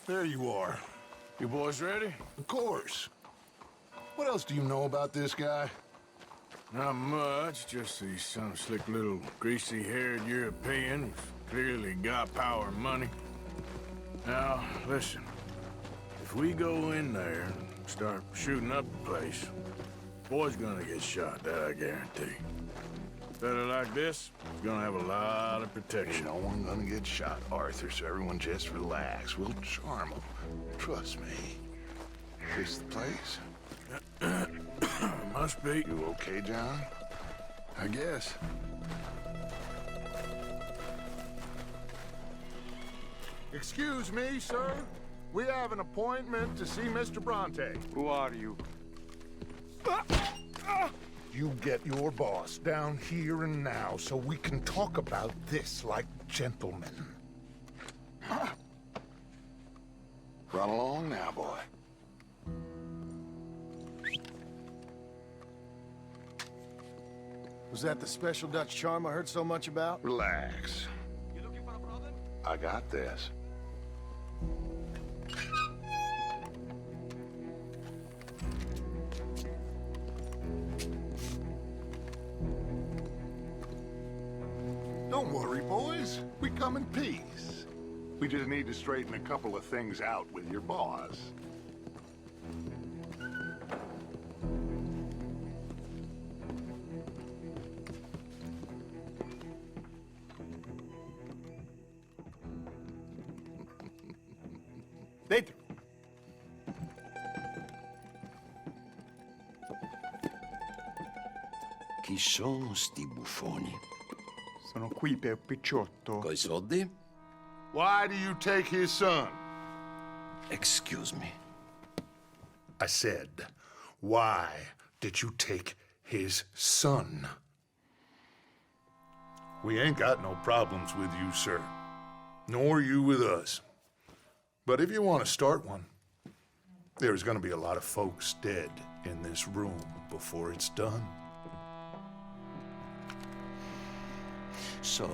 There you are. You boys ready? Of course. What else do you know about this guy? Not much, just he's some slick little greasy-haired European who's clearly got power and money. Now, listen. If we go in there and start shooting up the place, boy's gonna get shot, that I guarantee. Better like this, he's gonna have a lot of Ain't protection. no one gonna get shot, Arthur, so everyone just relax. We'll charm him. Trust me. This the place? Must be. You okay, John? I guess. Excuse me, sir. We have an appointment to see Mr. Bronte. Who are you? You get your boss down here and now so we can talk about this like gentlemen. Run along now, boy. Was that the special Dutch charm I heard so much about? Relax. You looking for a problem? I got this. Don't worry, boys. We come in peace. We just need to straighten a couple of things out with your boss. Dentro. Chi sono sti buffoni? Sono qui per Picciotto. Coi soldi? Why do you take his son? Excuse me. I said, why did you take his son? We ain't got no problems with you, sir. Nor you with us. But if you want to start one, there's gonna be a lot of folks dead in this room before it's done. So,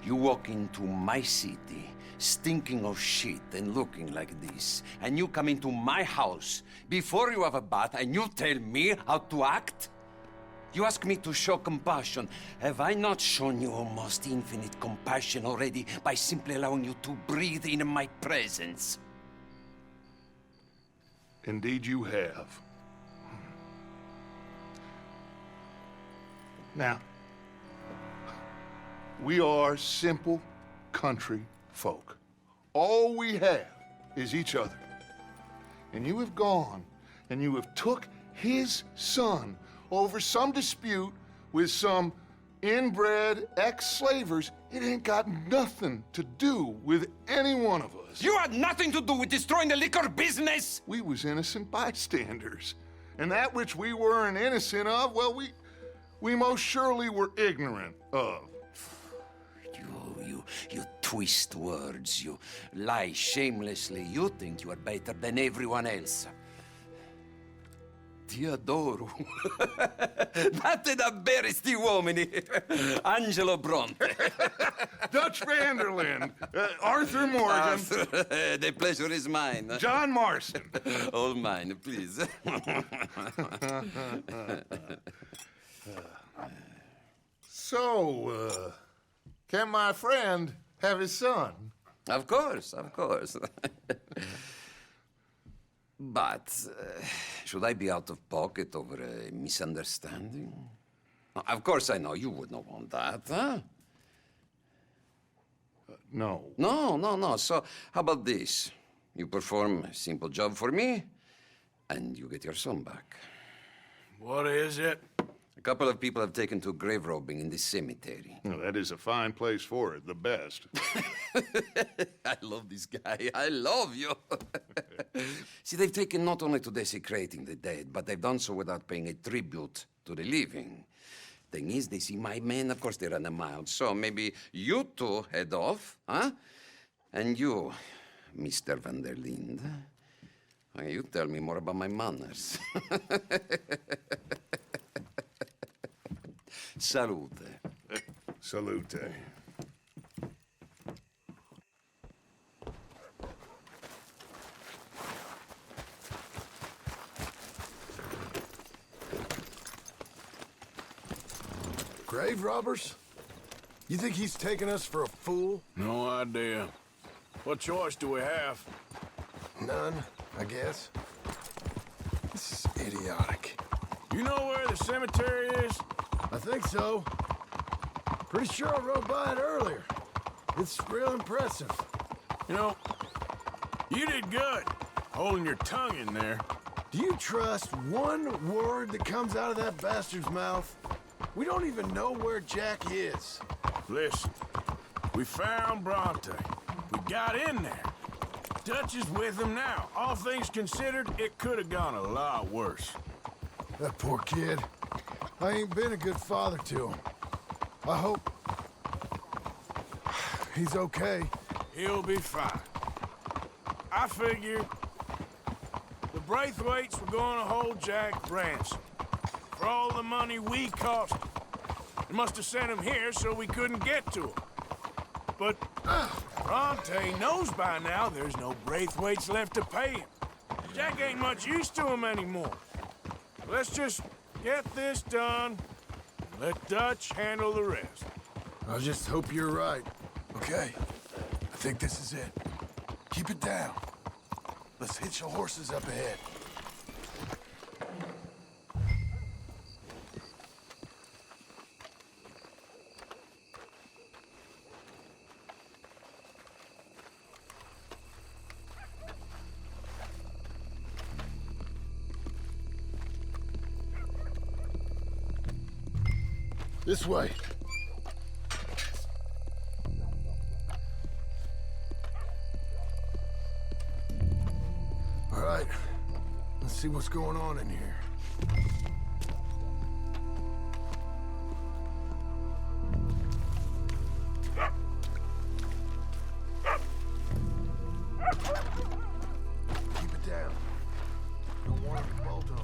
you walk into my city, stinking of shit and looking like this, and you come into my house before you have a bath and you tell me how to act? You ask me to show compassion. Have I not shown you almost infinite compassion already by simply allowing you to breathe in my presence? Indeed you have. Now, we are simple country folk. All we have is each other. And you have gone and you have took his son over some dispute with some inbred ex-slavers. It ain't got nothing to do with any one of us. You had nothing to do with destroying the liquor business! We was innocent bystanders. And that which we weren't innocent of, well, we most surely were ignorant of. You twist words, you lie shamelessly, you think you are better than everyone else. Ti adoro. Date davvero sti uomini. Angelo Bronte. Dutch Vanderlyn, Arthur Morgan, The pleasure is mine. John Marston. All mine, please. So, can my friend have his son? Of course, of course. But should I be out of pocket over a misunderstanding? Of course I know you would not want that, huh? No. No. So how about this? You perform a simple job for me, and you get your son back. What is it? A couple of people have taken to grave robbing in this cemetery. Well, that is a fine place for it, the best. I love this guy. I love you. See, they've taken not only to desecrating the dead, but they've done so without paying a tribute to the living. Thing is, they see my men, of course they run a mile. So maybe you two head off, huh? And you, Mr. Van der Linde, you tell me more about my manners. Salute. Salute. Grave robbers? You think he's taking us for a fool? No idea. What choice do we have? None, I guess. This is idiotic. You know where the cemetery is? I think so. Pretty sure I rode by it earlier. It's real impressive. You know, you did good, holding your tongue in there. Do you trust one word that comes out of that bastard's mouth? We don't even know where Jack is. Listen, we found Bronte. We got in there. Dutch is with him now. All things considered, it could have gone a lot worse. That poor kid. I ain't been a good father to him. I hope he's okay. He'll be fine. I figured the Braithwaites were going to hold Jack ransom for all the money we cost him. They must have sent him here so we couldn't get to him. But Bronte knows by now there's no Braithwaites left to pay him. Jack ain't much use to him anymore. Let's just get this done and let Dutch handle the rest. I just hope you're right. Okay, I think this is it. Keep it down. Let's hitch the horses up ahead. This way. All right, let's see what's going on in here. Keep it down. Don't want any bolt-ons.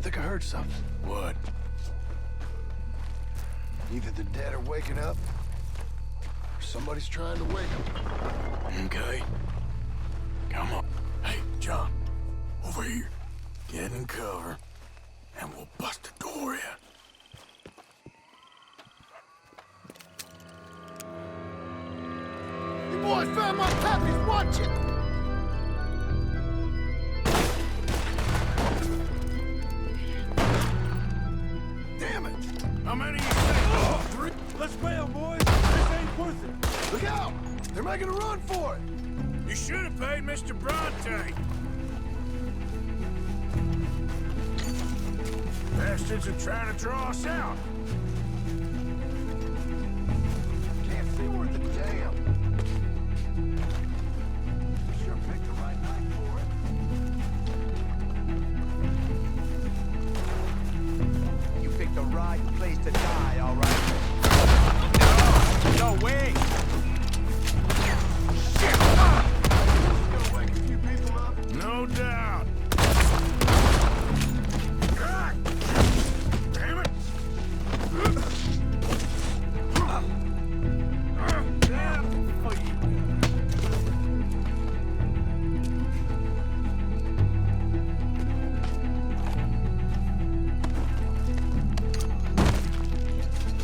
I think I heard something. What? Either the dead are waking up, or somebody's trying to wake them. Okay. Come on. Hey, John. Over here. Get in cover, and we'll bust the door in. You boys found my puppies, watch it! Damn it! How many you think? 3. Let's bail, boys. This ain't worth it. Look out! They're making a run for it! You should have paid Mr. Bronte. Bastards are trying to draw us out. Can't see worth a damn. Sure picked the right night for it. You picked the right place to die, all right? No way! Shit! Gonna wake a few people up. No doubt. Ah! Damn it!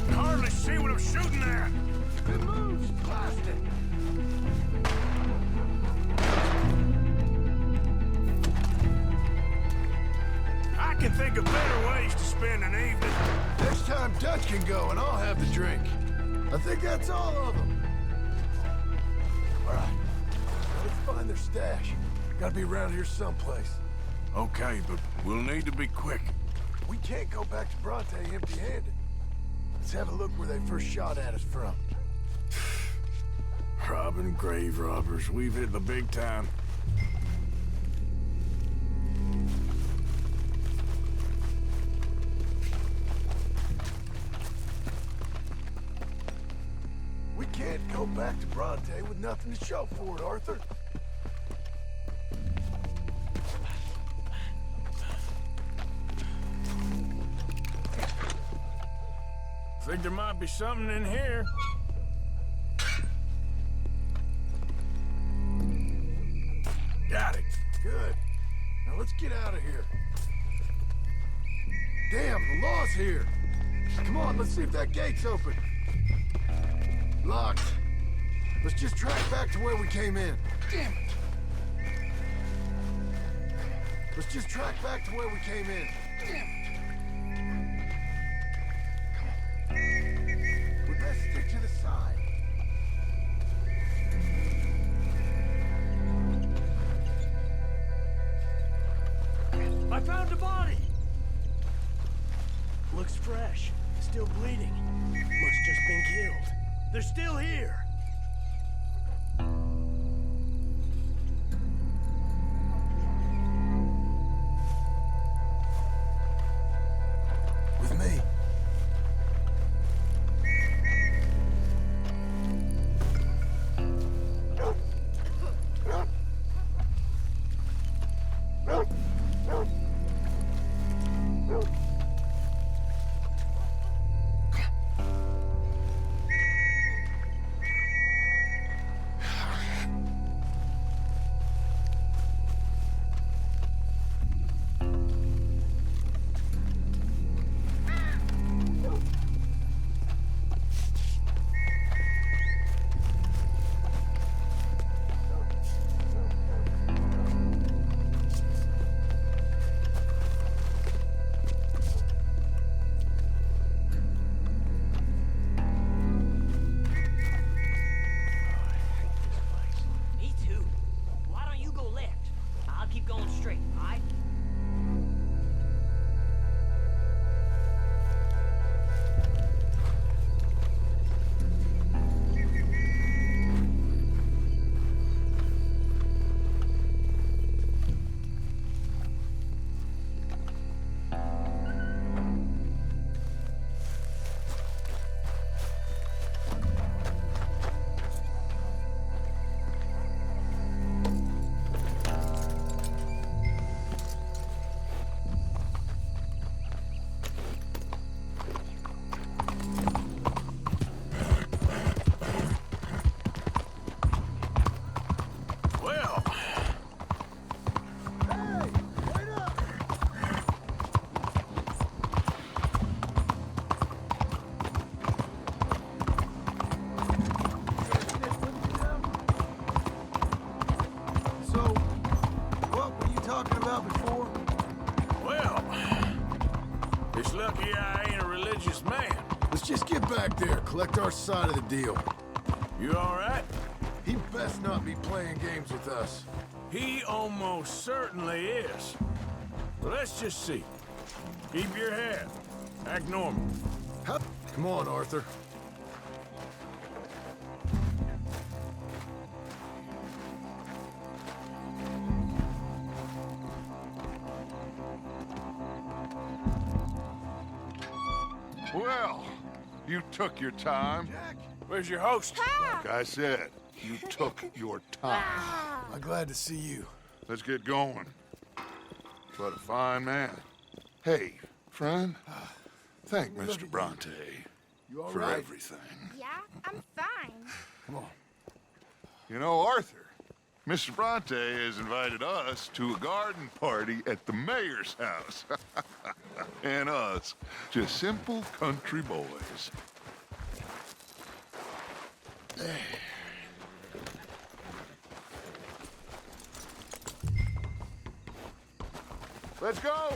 I hardly see what I'm shooting at. It moves! Blast it! I can think of better ways to spend an evening. Next time Dutch can go and I'll have the drink. I think that's all of them. All right. Let's find their stash. Gotta be around here someplace. Okay, but we'll need to be quick. We can't go back to Bronte empty-handed. Let's have a look where they first shot at us from. Robbing grave robbers. We've hit the big time. We can't go back to Bronte with nothing to show for it, Arthur. Think there might be something in here. Got it. Good. Now let's get out of here. Damn, the law's here. Come on, let's see if that gate's open. Locked. Let's just track back to where we came in. Damn it. Let's just track back to where we came in. Damn it. Come on. We best stick to the side. I found a body! Looks fresh. Still bleeding. Must just been killed. They're still here! With me. lucky I ain't a religious man. Let's just get back there, collect our side of the deal. You all right? He best not be playing games with us. He almost certainly is. But let's just see. Keep your head. Act normal. How? Come on, Arthur. Well, you took your time. Where's your host? Like I said, you took your time. I'm glad to see you. Let's get going. What a fine man. Hey, friend, thank Mr. Bronte You all for right? everything. Yeah, I'm fine. Come on. You know, Arthur, Mr. Bronte has invited us to a garden party at the mayor's house. And us, just simple country boys. Let's go!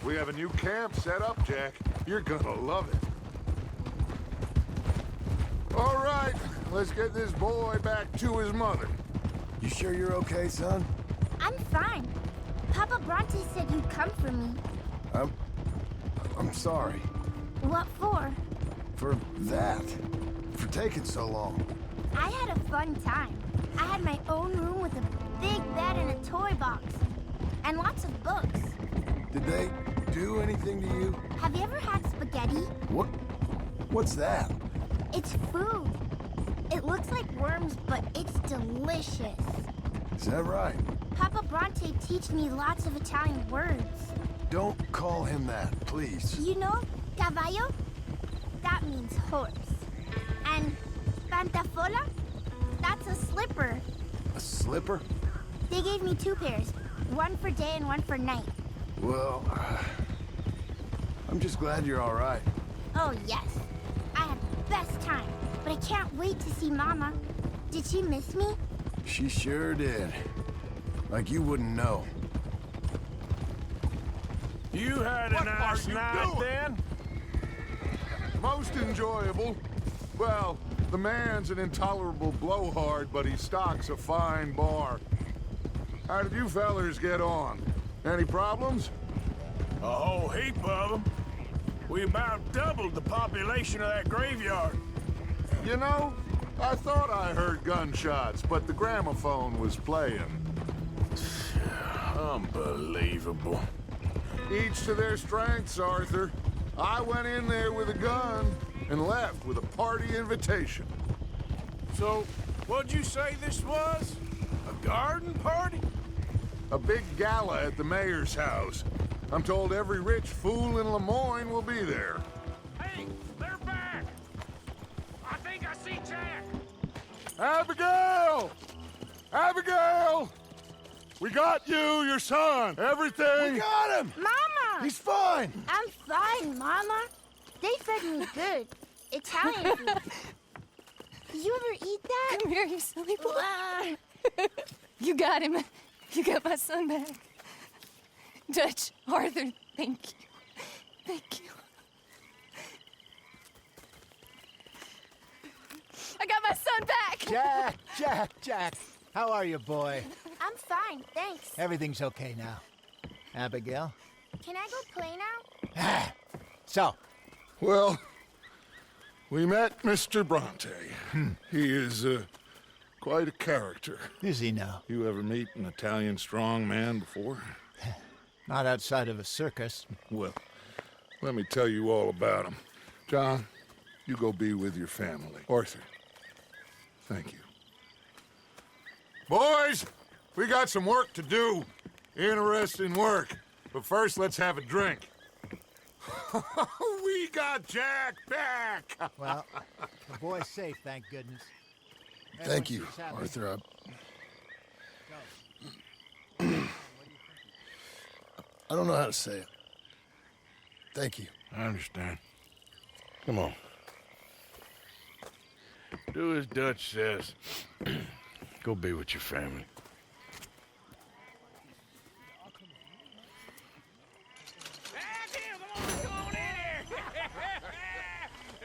We have a new camp set up, Jack. You're gonna love it. All right, let's get this boy back to his mother. You sure you're okay, son? I'm fine. Papa Bronte said you'd come for me. I'm sorry. What for? For that. For taking so long. I had a fun time. I had my own room with a big bed and a toy box. And lots of books. Did they do anything to you? Have you ever had spaghetti? What's that? It's food. It looks like worms, but it's delicious. Is that right? Papa Bronte teach me lots of Italian words. Don't call him that, please. You know, caballo? That means horse. And pantafola? That's a slipper. A slipper? They gave me 2 pairs. One for day and one for night. Well, I'm just glad you're all right. Oh, yes. I had the best time. But I can't wait to see Mama. Did she miss me? She sure did. Like you wouldn't know. You had a What nice are you night doing? then? Most enjoyable. Well, the man's an intolerable blowhard, but he stocks a fine bar. How did you fellers get on? Any problems? A whole heap of them. We about doubled the population of that graveyard. You know, I thought I heard gunshots, but the gramophone was playing. Unbelievable. Each to their strengths, Arthur. I went in there with a gun and left with a party invitation. So, what'd you say this was? A garden party? A big gala at the mayor's house. I'm told every rich fool in Lemoyne will be there. Hey, they're back! I think I see Jack! Abigail! Abigail! We got you, your son, everything. We got him! Mama! He's fine! I'm fine, Mama. They fed me good. Italian food. Did you ever eat that? Come here, you silly boy. Ah. You got him. You got my son back. Dutch, Arthur, thank you. Thank you. I got my son back! Jack. How are you, boy? I'm fine, thanks. Everything's okay now. Abigail? Can I go play now? So, Well, we met Mr. Bronte. He is quite a character. is he now? You ever meet an Italian strong man before? Not outside of a circus. Well, let me tell you all about him. John, you go be with your family. Arthur, thank you. Boys, we got some work to do. Interesting work. But first, let's have a drink. We got Jack back! Well, the boy's safe, thank goodness. Thank you, Everyone seems happy. Arthur. I don't know how to say it. Thank you. I understand. Come on. Do as Dutch says. Go be with your family.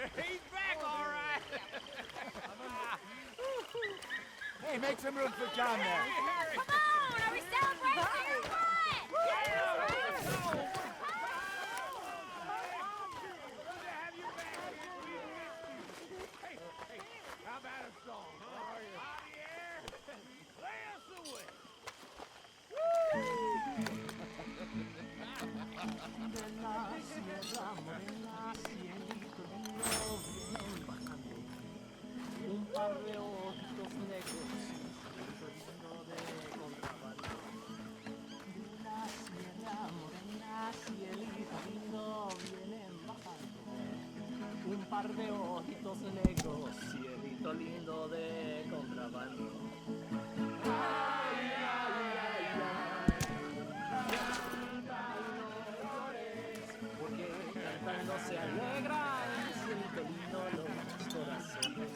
He's back, all right. Hey, make some room for John there. Come on, are we celebrating or what? How about a song? Javier, play us away. Un par de ojitos negros, de contrabando. Una sierra morena, cielito lindo, vienen bajando. Un par de ojitos negros, cielito lindo de contrabando. Ay, ay, ay, ay. Canta y no llores, porque cantando se alegran, cielito lindo los corazones.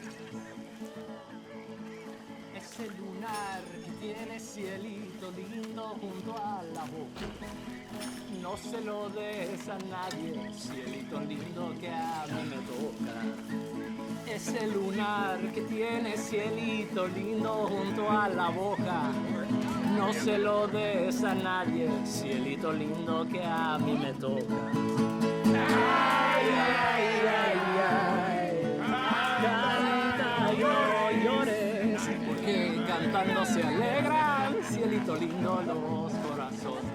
Ese lunar que tiene cielito lindo junto a la boca, no se lo des a nadie, cielito lindo que a mí me toca. Ese lunar que tiene cielito lindo junto a la boca, no se lo des a nadie, cielito lindo que a mí me toca. Ay, ay, ay, ay, canta y no llores, porque cantando se alegran, cielito lindo los corazones.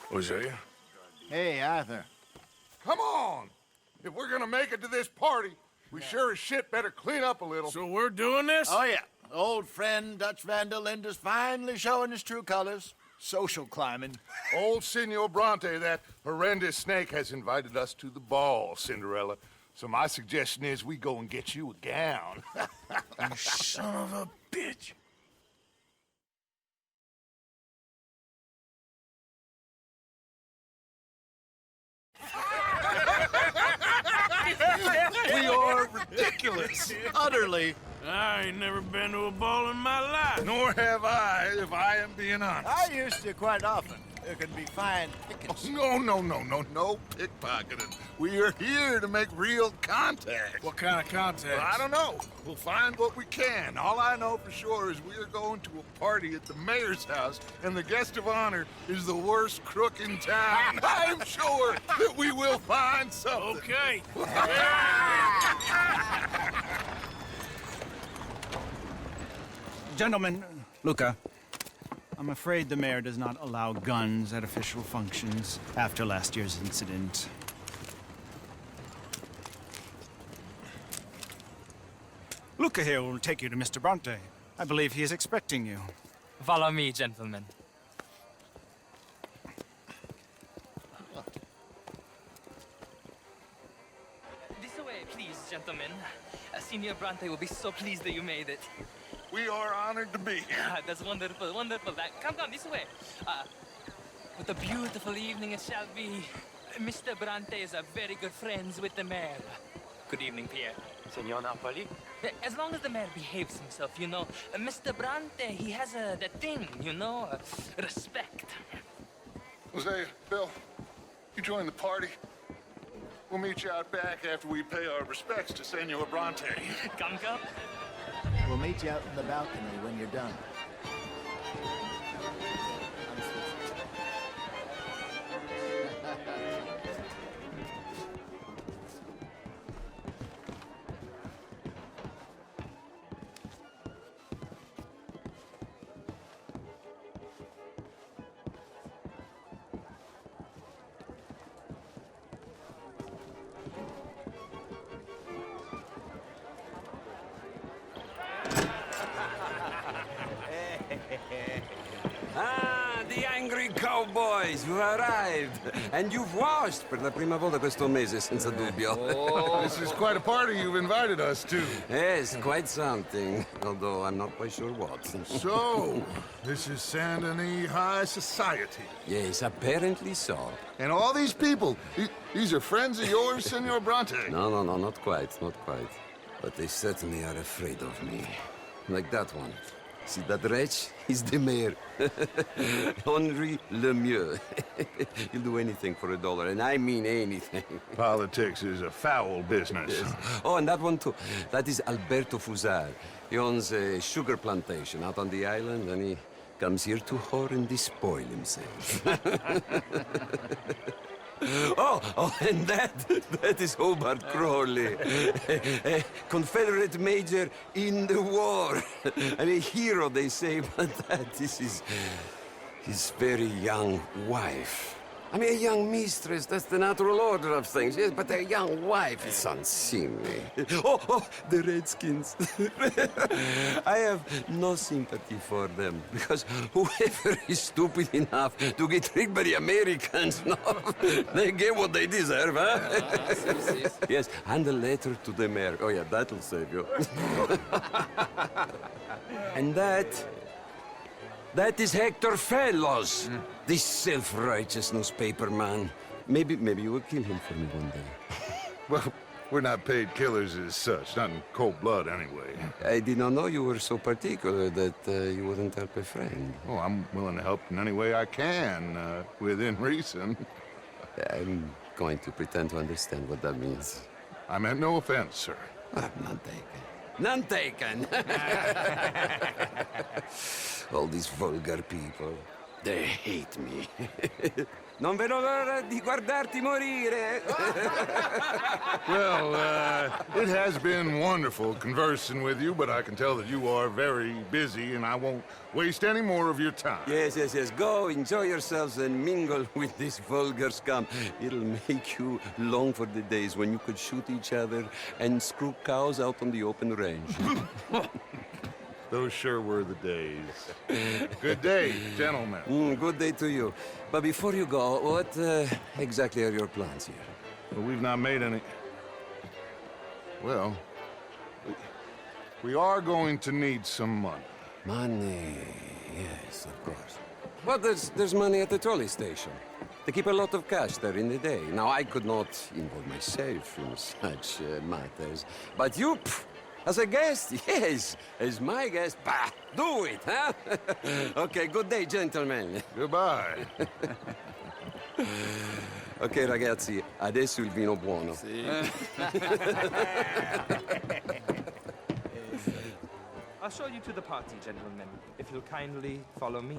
Hosea? Hey, Arthur. Come on! If we're gonna make it to this party, we sure as shit better clean up a little. So we're doing this? Oh, yeah. Old friend Dutch Van der Linde's finally showing his true colors. Social climbing. Old Senor Bronte, that horrendous snake, has invited us to the ball, Cinderella. So my suggestion is we go and get you a gown. You son of a bitch. ridiculous. Utterly. I ain't never been to a ball in my life. Nor have I, if I am being honest. I used to quite often. There can be fine pickings. No pickpocketing. We are here to make real contact. What kind of contact? Well, I don't know. We'll find what we can. All I know for sure is we are going to a party at the mayor's house, and the guest of honor is the worst crook in town. I'm sure that we will find something. Okay. Gentlemen, Luca, I'm afraid the mayor does not allow guns at official functions after last year's incident. Luca here will take you to Mr. Bronte. I believe he is expecting you. Follow me, gentlemen. This way, please, gentlemen. Senior Bronte will be so pleased that you made it. We are honored to be here. That's wonderful, wonderful. Come, this way. What a beautiful evening it shall be. Mr. Bronte is a very good friends with the mayor. Good evening, Pierre. Senor Napoli? As long as the mayor behaves himself, you know. Mr. Bronte, he has that thing, you know, respect. Jose, Bill, you join the party. We'll meet you out back after we pay our respects to Senor Bronte. Come. We'll meet you out in the balcony when you're done. Ah, the angry cowboys, you arrived. And you've washed per la prima volta questo mese, senza dubbio. This is quite a party you've invited us to. Yes, quite something. Although I'm not quite sure what. So, this is Saint Denis High Society. Yes, apparently so. And all these people, these are friends of yours, Senor Bronte? No, not quite, not quite. But they certainly are afraid of me. Like that one. See that wretch? He's the mayor. Henri Lemieux. He'll do anything for $1, and I mean anything. Politics is a foul business. Yes. Oh, and that one too. That is Alberto Fusar. He owns a sugar plantation out on the island, and he comes here to whore and despoil himself. Oh, and that is Hobart Crawley, a Confederate major in the war. And a hero, they say, but that is his very young wife. I mean, a young mistress, that's the natural order of things, yes, but a young wife is unseemly. Oh, the Redskins. I have no sympathy for them, because whoever is stupid enough to get tricked by the Americans, no, they get what they deserve, huh? Yes, and a letter to the mayor. Oh, yeah, that'll save you. And that is Hector Fellows, this self-righteous newspaper man. Maybe you will kill him for me one day. Well, we're not paid killers as such, not in cold blood anyway. I did not know you were so particular that you wouldn't help a friend. Oh, I'm willing to help in any way I can, within reason. I'm going to pretend to understand what that means. I meant no offense, sir. None taken. None taken! All these vulgar people, they hate me. Non vedo l'ora di guardarti morire. Well, it has been wonderful conversing with you, but I can tell that you are very busy, and I won't waste any more of your time. Yes. Go, enjoy yourselves, and mingle with this vulgar scum. It'll make you long for the days when you could shoot each other and screw cows out on the open range. Those sure were the days. Good day, gentlemen. Good day to you. But before you go, what exactly are your plans here? Well, we've not made any... Well, we are going to need some money. Money, yes, of course. But there's money at the trolley station. They keep a lot of cash there in the day. Now, I could not involve myself in such matters. But you, as a guest, yes, as my guest, bah, do it, huh? Okay, good day, gentlemen. Goodbye. Ok, ragazzi, adesso il vino buono. I'll show you to the party, gentlemen, if you'll kindly follow me.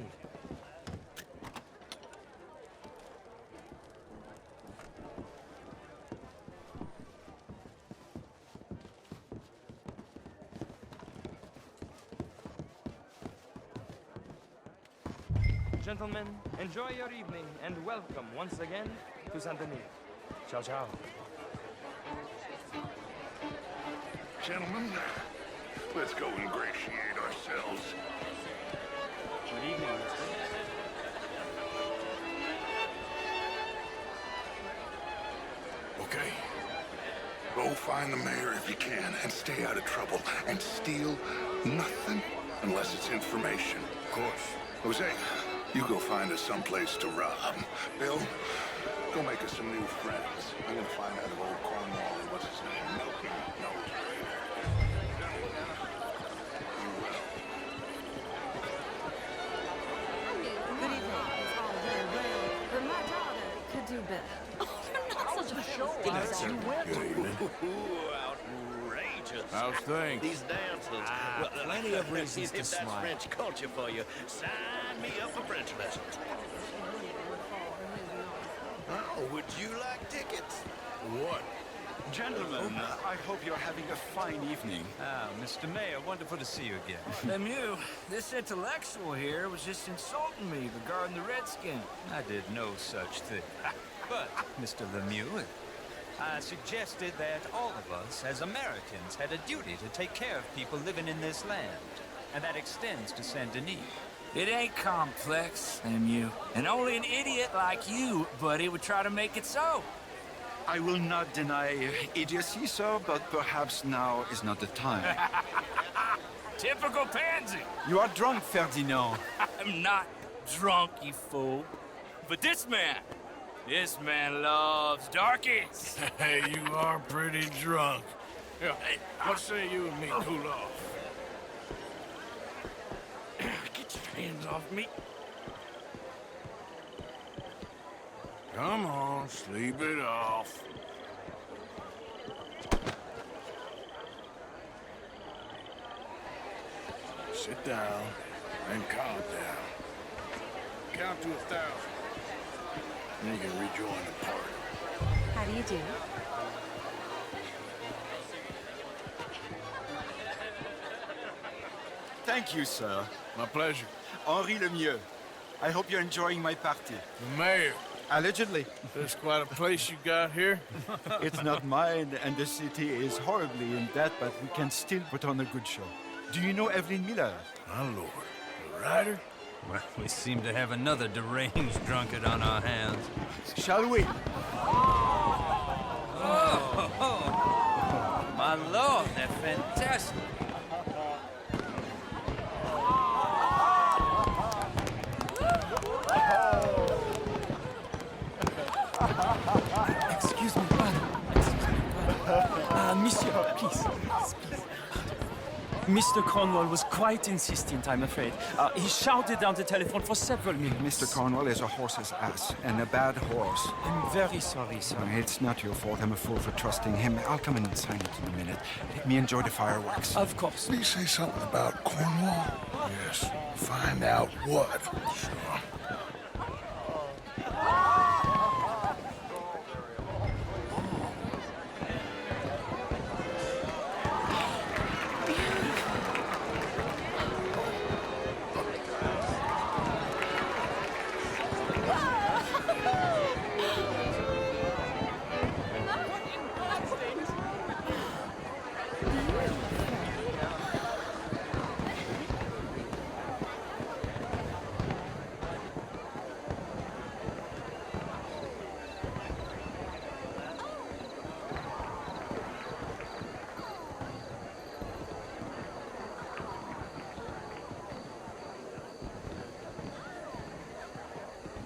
Gentlemen, enjoy your evening and welcome once again to Saint Denis. Ciao, ciao. Gentlemen, let's go ingratiate ourselves. Good evening, mister. Okay. Go find the mayor if you can and stay out of trouble and steal nothing unless it's information. Of course. Jose, you go find us someplace to rob. Bill, go make us some new friends. I'm gonna find out if old Cornwall, what's his name, Milking knows. You will. Good evening. It's all very well, but my daughter could do better. Oh, you're not such a show. Outrageous. How's things? These dances. plenty of reasons to if smile. that's French culture for you, sign me up for French lessons. Oh, would you like tickets? What? Gentlemen, I hope you're having a fine evening. Ah, Mr. Mayor, wonderful to see you again. Lemieux, this intellectual here was just insulting me regarding the Redskin. I did no such thing. But, Mr. Lemieux, I suggested that all of us, as Americans, had a duty to take care of people living in this land. And that extends to Saint Denis. It ain't complex, Lemieux. And only an idiot like you, buddy, would try to make it so. I will not deny idiocy, sir, but perhaps now is not the time. Typical pansy. You are drunk, Ferdinand. I'm not drunk, you fool. But this man loves darkies. Hey, you are pretty drunk. Yeah, hey, what say you and me cool off? Get your hands off me. Come on, sleep it off. Sit down and calm down. Count to 1,000. Then you can rejoin the party. How do you do? Thank you, sir. My pleasure. Henri Lemieux. I hope you're enjoying my party. The mayor. Allegedly. That's quite a place you got here. It's not mine, and the city is horribly in debt, but we can still put on a good show. Do you know Evelyn Miller? My lord. The writer? Well, we seem to have another deranged drunkard on our hands. Shall we? My lord, they're fantastic. Excuse me, pardon. Monsieur, please. Mr. Cornwall was quite insistent, I'm afraid. He shouted down the telephone for several minutes. Mr. Cornwall is a horse's ass, and a bad horse. I'm very sorry, sir. It's not your fault. I'm a fool for trusting him. I'll come in and sign it in a minute. Let me enjoy the fireworks. Of course. Did he say something about Cornwall? Yes. Find out what. Sure.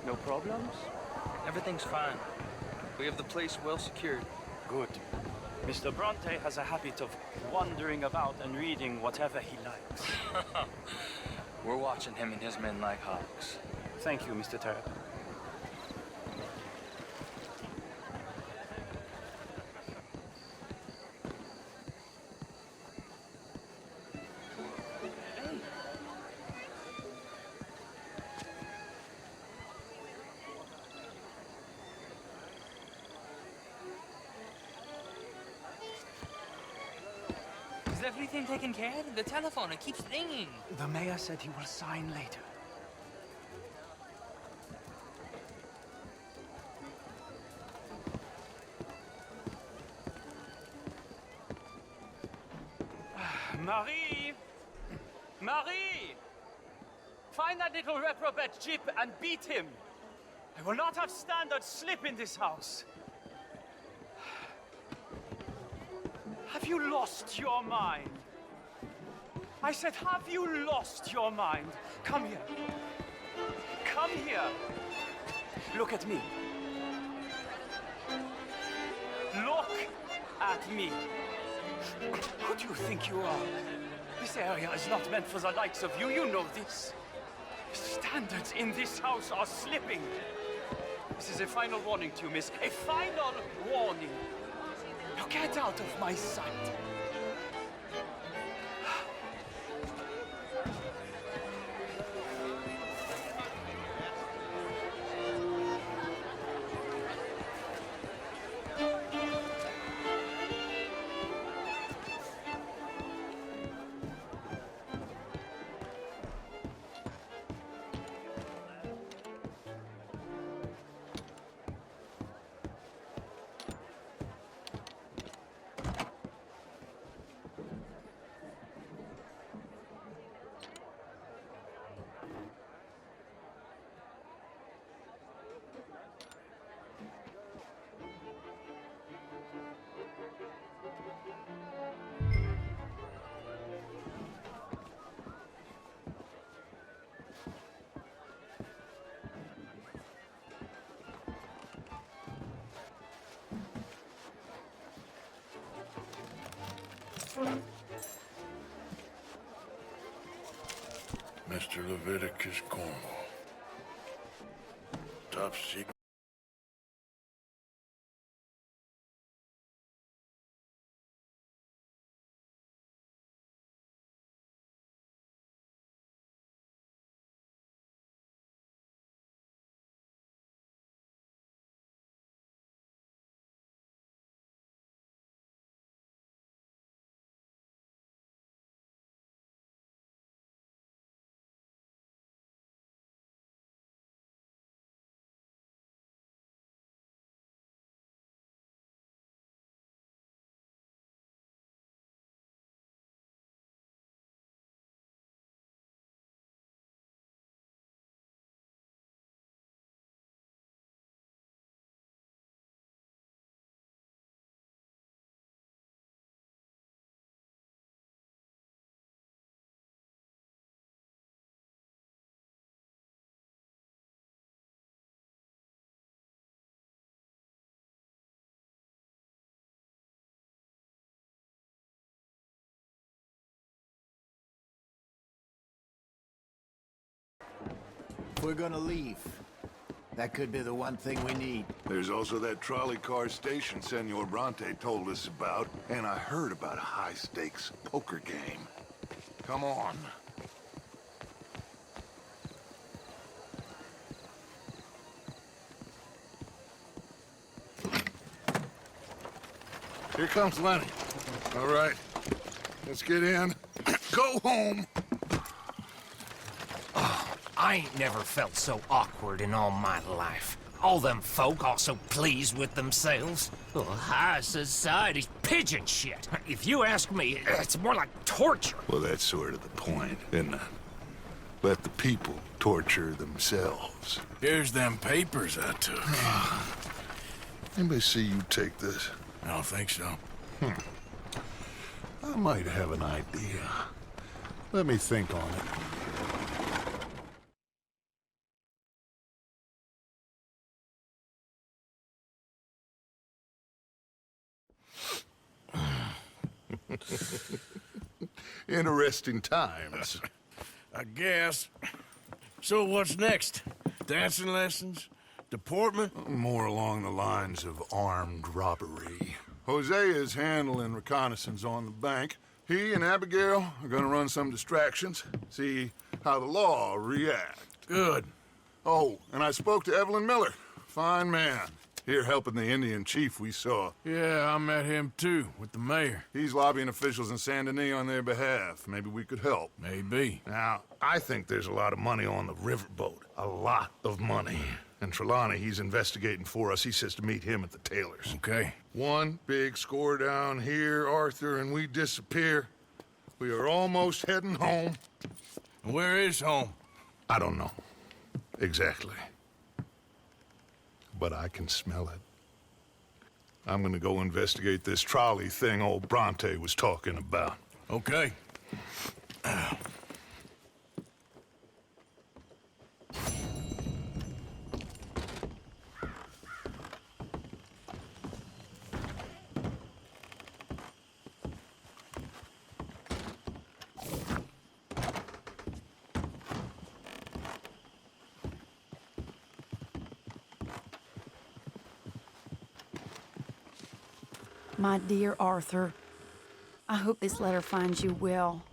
No problems? Everything's fine. We have the place well secured. Good. Mr. Bronte has a habit of wandering about and reading whatever he likes. We're watching him and his men like hawks. Thank you, Mr. Terrell. Is everything taken care of? The telephone, it keeps ringing. The mayor said he will sign later. Marie! Marie! Find that little reprobate Jip and beat him. I will not have standard slip in this house. Have you lost your mind? I said, have you lost your mind? Come here. Come here. Look at me. Look at me. Who do you think you are? This area is not meant for the likes of you. You know this. Standards in this house are slipping. This is a final warning to you, miss. A final warning. Now get out of my sight. Mr. Leviticus Cornwall. Top secret. If we're gonna leave, that could be the one thing we need. There's also that trolley car station Senor Bronte told us about, and I heard about a high-stakes poker game. Come on. Here comes Lenny. All right, let's get in. Go home. I ain't never felt so awkward in all my life. All them folk all so pleased with themselves. Oh, high society's pigeon shit. If you ask me, it's more like torture. Well, that's sort of the point, isn't it? Let the people torture themselves. Here's them papers I took. Anybody see you take this? I don't think so. I might have an idea. Let me think on it. Interesting times. I guess. So what's next? Dancing lessons? Deportment? More along the lines of armed robbery. Hosea is handling reconnaissance on the bank. He and Abigail are gonna run some distractions, see how the law reacts. Good. Oh, and I spoke to Evelyn Miller. Fine man. Here helping the Indian chief we saw. Yeah, I met him too, with the mayor. He's lobbying officials in Saint Denis on their behalf. Maybe we could help. Maybe. Now, I think there's a lot of money on the riverboat. A lot of money. And Trelawney, he's investigating for us. He says to meet him at the Taylors. Okay. One big score down here, Arthur, and we disappear. We are almost heading home. Where is home? I don't know. Exactly. But I can smell it. I'm gonna go investigate this trolley thing old Bronte was talking about. Okay. My dear Arthur, I hope this letter finds you well.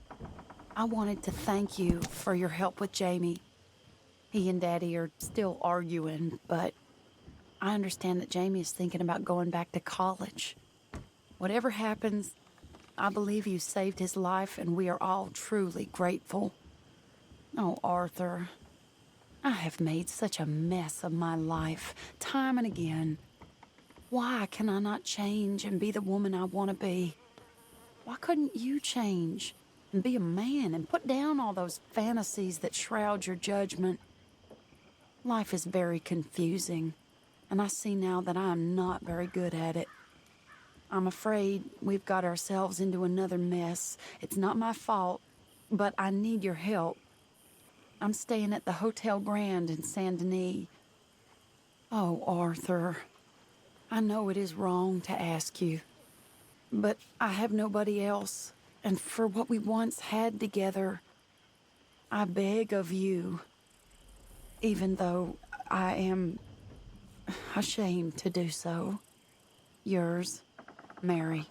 I wanted to thank you for your help with Jamie. He and Daddy are still arguing, but I understand that Jamie is thinking about going back to college. Whatever happens, I believe you saved his life, and we are all truly grateful. Oh, Arthur, I have made such a mess of my life, time and again. Why can I not change and be the woman I want to be? Why couldn't you change and be a man and put down all those fantasies that shroud your judgment? Life is very confusing, and I see now that I am not very good at it. I'm afraid we've got ourselves into another mess. It's not my fault, but I need your help. I'm staying at the Hotel Grand in Saint Denis. Oh, Arthur, I know it is wrong to ask you, but I have nobody else, and for what we once had together, I beg of you, even though I am ashamed to do so. Yours, Mary.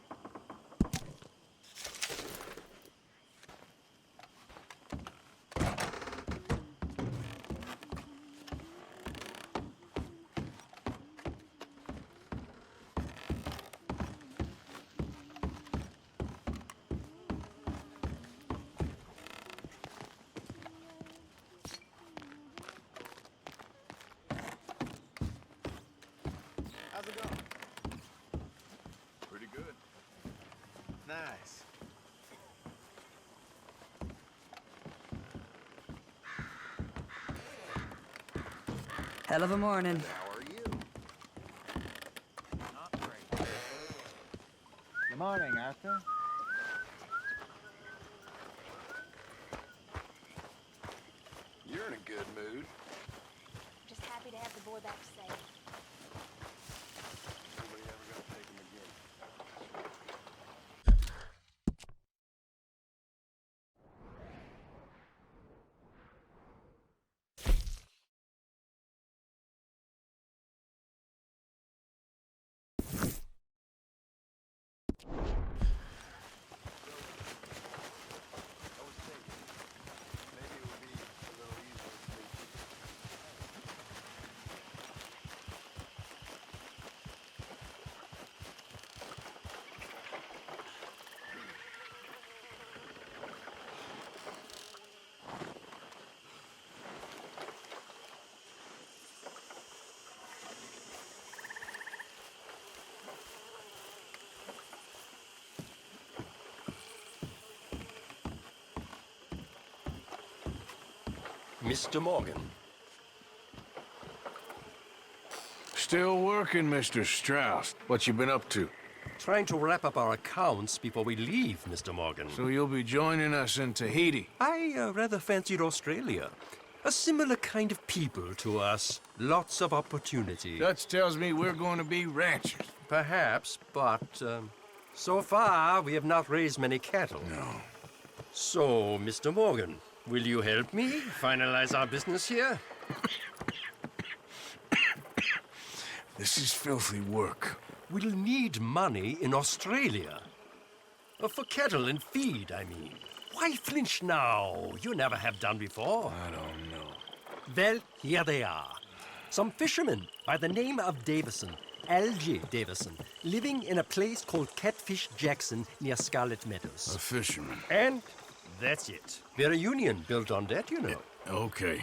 How's it going? Pretty good. Nice. Hell of a morning. How are you? Not great. Good morning, Arthur. You're in a good mood. Just happy to have the boy back safe. Nobody ever gonna take him again. Mr. Morgan. Still working, Mr. Strauss. What you been up to? Trying to wrap up our accounts before we leave, Mr. Morgan. So you'll be joining us in Tahiti? I rather fancied Australia. A similar kind of people to us. Lots of opportunity. Dutch tells me we're going to be ranchers. Perhaps, but So far, we have not raised many cattle. No. So, Mr. Morgan, will you help me finalize our business here? This is filthy work. We'll need money in Australia. For cattle and feed, I mean. Why flinch now? You never have done before. I don't know. Well, here they are. Some fishermen by the name of Davison, Algie Davison, living in a place called Catfish Jackson near Scarlet Meadows. A fisherman. And that's it. We're a union built on that, you know. Okay.